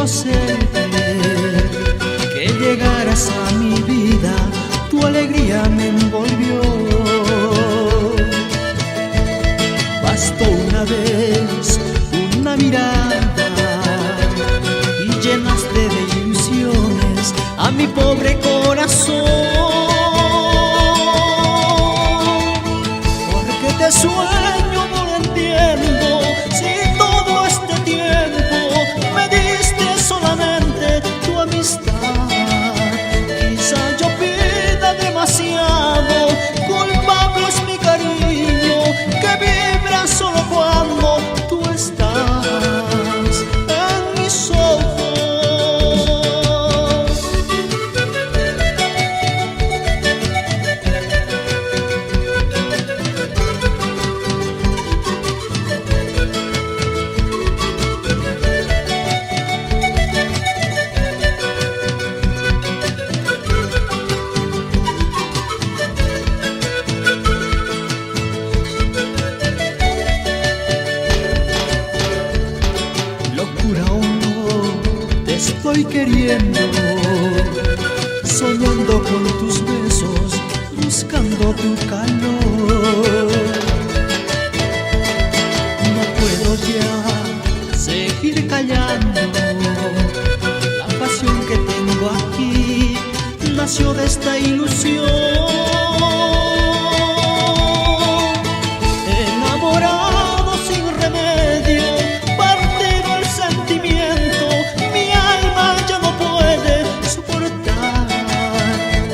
sé que llegaras a mi vida, tu alegría me envolvió. Bastó una vez una mirada y llenaste de ilusiones a mi pobre corazón. Porque te sueño, no lo entiendo, si todo este tiempo me diste solamente tu amistad. Quizá yo pida demasiado, culpable es mi cariño que vibra solo cuando tú estás en mis ojos. Locura o no, te estoy queriendo, soñando con tus besos, buscando tu calor. No puedo ya seguir callando, la pasión que tengo aquí nació de esta ilusión. Enamorado sin remedio, partido el sentimiento, mi alma ya no puede soportar.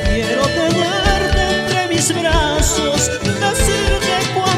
Quiero tenerte entre mis brazos, decirte cuánto